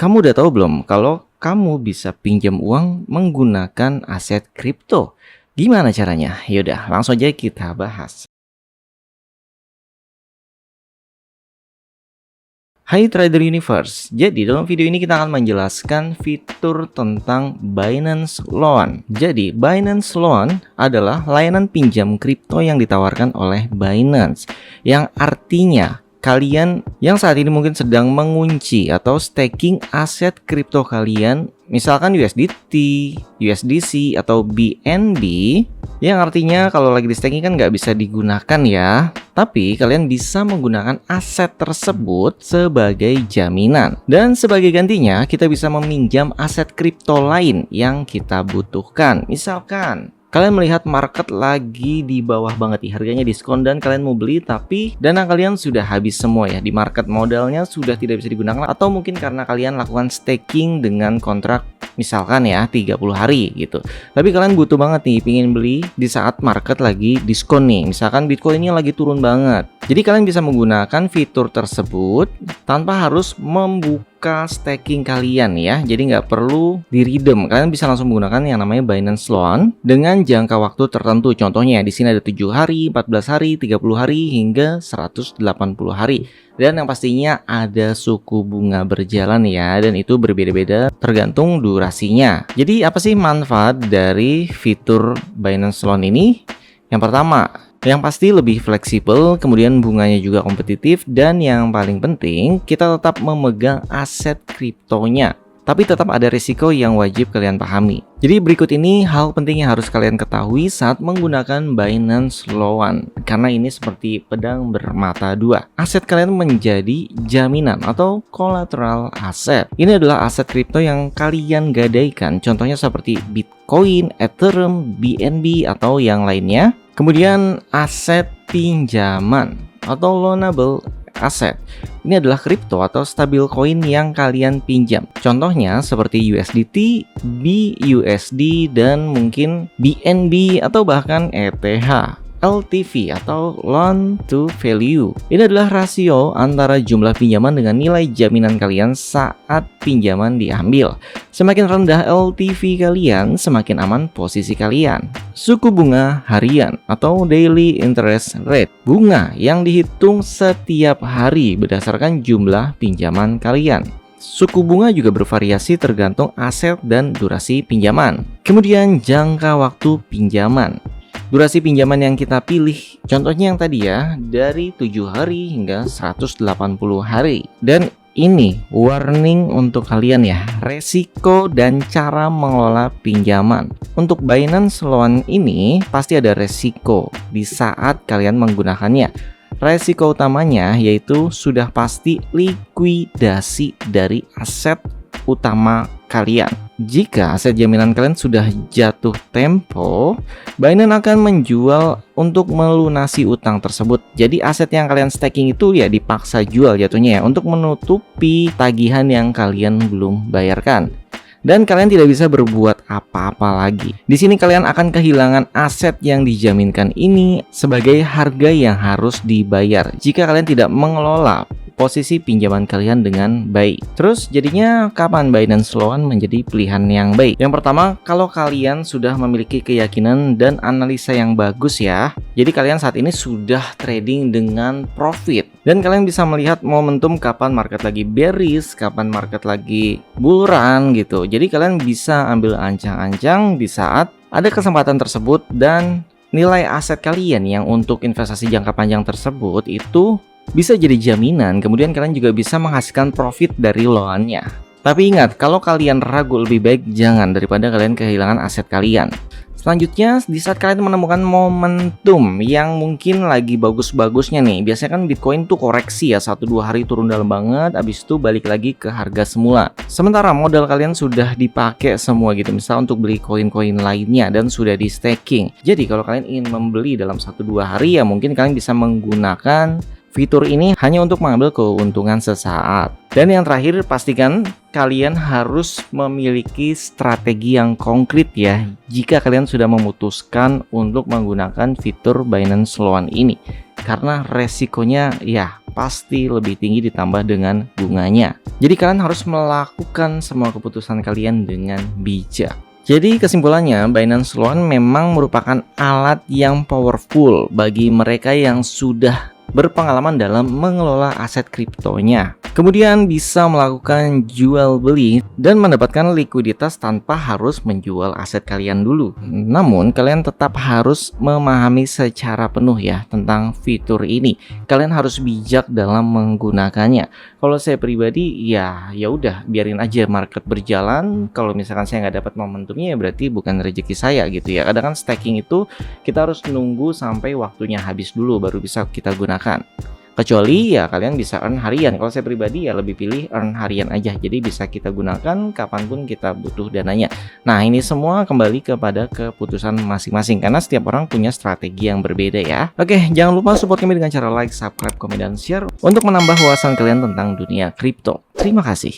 Kamu udah tahu belum kalau kamu bisa pinjam uang menggunakan aset kripto? Gimana caranya? Yaudah, langsung aja kita bahas. Hai Trader Universe, jadi dalam video ini kita akan menjelaskan fitur tentang Binance Loan. Jadi Binance Loan adalah layanan pinjam kripto yang ditawarkan oleh Binance, yang artinya kalian yang saat ini mungkin sedang mengunci atau staking aset kripto kalian, misalkan USDT, USDC, atau BNB, yang artinya kalau lagi di staking kan nggak bisa digunakan ya. Tapi kalian bisa menggunakan aset tersebut sebagai jaminan. Dan sebagai gantinya kita bisa meminjam aset kripto lain yang kita butuhkan. Misalkan kalian melihat market lagi di bawah banget nih, harganya diskon dan kalian mau beli tapi dana kalian sudah habis semua ya di market, modalnya sudah tidak bisa digunakan, atau mungkin karena kalian lakukan staking dengan kontrak misalkan ya 30 hari gitu. Tapi kalian butuh banget nih pingin beli di saat market lagi diskon nih. Misalkan Bitcoin ini lagi turun banget. Jadi kalian bisa menggunakan fitur tersebut tanpa harus membuka staking kalian ya. Jadi nggak perlu di-redeem. Kalian bisa langsung menggunakan yang namanya Binance Loan dengan jangka waktu tertentu. Contohnya di sini ada 7 hari, 14 hari, 30 hari hingga 180 hari. Dan yang pastinya ada suku bunga berjalan ya, dan itu berbeda-beda tergantung durasinya. Jadi apa sih manfaat dari fitur Binance Loan ini? Yang pertama, yang pasti lebih fleksibel, kemudian bunganya juga kompetitif, dan yang paling penting kita tetap memegang aset kriptonya. Tapi tetap ada risiko yang wajib kalian pahami. Jadi berikut ini hal penting yang harus kalian ketahui saat menggunakan Binance Loan. Karena ini seperti pedang bermata dua. Aset kalian menjadi jaminan atau collateral asset. Ini adalah aset kripto yang kalian gadaikan. Contohnya seperti Bitcoin, Ethereum, BNB, atau yang lainnya. Kemudian aset pinjaman atau loanable aset. Ini adalah kripto atau stabil coin yang kalian pinjam. Contohnya seperti USDT, BUSD, dan mungkin BNB atau bahkan ETH. LTV atau loan to value. Ini adalah rasio antara jumlah pinjaman dengan nilai jaminan kalian saat pinjaman diambil. Semakin rendah LTV kalian, semakin aman posisi kalian. Suku bunga harian atau daily interest rate. Bunga yang dihitung setiap hari berdasarkan jumlah pinjaman kalian. Suku bunga juga bervariasi tergantung aset dan durasi pinjaman. Kemudian jangka waktu pinjaman. Durasi pinjaman yang kita pilih, contohnya yang tadi ya, dari 7 hari hingga 180 hari. Dan ini warning untuk kalian ya, resiko dan cara mengelola pinjaman. Untuk Binance Loan ini pasti ada resiko di saat kalian menggunakannya. Resiko utamanya yaitu sudah pasti likuidasi dari aset utama kalian. Jika aset jaminan kalian sudah jatuh tempo, Binance akan menjual untuk melunasi utang tersebut. Jadi aset yang kalian staking itu ya dipaksa jual jatuhnya ya, untuk menutupi tagihan yang kalian belum bayarkan. Dan kalian tidak bisa berbuat apa-apa lagi. Di sini kalian akan kehilangan aset yang dijaminkan ini sebagai harga yang harus dibayar jika kalian tidak mengelola posisi pinjaman kalian dengan baik. Terus jadinya kapan Binance Loan menjadi pilihan yang baik? Yang pertama, kalau kalian sudah memiliki keyakinan dan analisa yang bagus ya. Jadi kalian saat ini sudah trading dengan profit dan kalian bisa melihat momentum kapan market lagi bearish, kapan market lagi bull run gitu. Jadi kalian bisa ambil ancang-ancang di saat ada kesempatan tersebut, dan nilai aset kalian yang untuk investasi jangka panjang tersebut itu bisa jadi jaminan. Kemudian kalian juga bisa menghasilkan profit dari loannya. Tapi ingat, kalau kalian ragu, lebih baik jangan daripada kalian kehilangan aset kalian. Selanjutnya, di saat kalian menemukan momentum yang mungkin lagi bagus-bagusnya nih. Biasanya kan Bitcoin tuh koreksi ya, 1-2 hari turun dalam banget, habis itu balik lagi ke harga semula. Sementara modal kalian sudah dipakai semua gitu, misal untuk beli koin-koin lainnya dan sudah di staking. Jadi kalau kalian ingin membeli dalam 1-2 hari ya mungkin kalian bisa menggunakan fitur ini hanya untuk mengambil keuntungan sesaat. Dan yang terakhir, pastikan kalian harus memiliki strategi yang konkret ya jika kalian sudah memutuskan untuk menggunakan fitur Binance Loan ini. Karena resikonya ya pasti lebih tinggi ditambah dengan bunganya. Jadi kalian harus melakukan semua keputusan kalian dengan bijak. Jadi kesimpulannya, Binance Loan memang merupakan alat yang powerful bagi mereka yang sudah berpengalaman dalam mengelola aset kriptonya. Kemudian bisa melakukan jual beli dan mendapatkan likuiditas tanpa harus menjual aset kalian dulu. Namun kalian tetap harus memahami secara penuh ya tentang fitur ini. Kalian harus bijak dalam menggunakannya. Kalau saya pribadi ya udah biarin aja market berjalan. Kalau misalkan saya nggak dapat momentumnya ya berarti bukan rezeki saya gitu ya. Kadang kan staking itu kita harus nunggu sampai waktunya habis dulu baru bisa kita gunakan. Kecuali ya kalian bisa earn harian. Kalau saya pribadi ya lebih pilih earn harian aja. Jadi bisa kita gunakan kapanpun kita butuh dananya. Nah ini semua kembali kepada keputusan masing-masing. Karena setiap orang punya strategi yang berbeda ya. Oke, jangan lupa support kami dengan cara like, subscribe, komen, dan share untuk menambah wawasan kalian tentang dunia kripto. Terima kasih.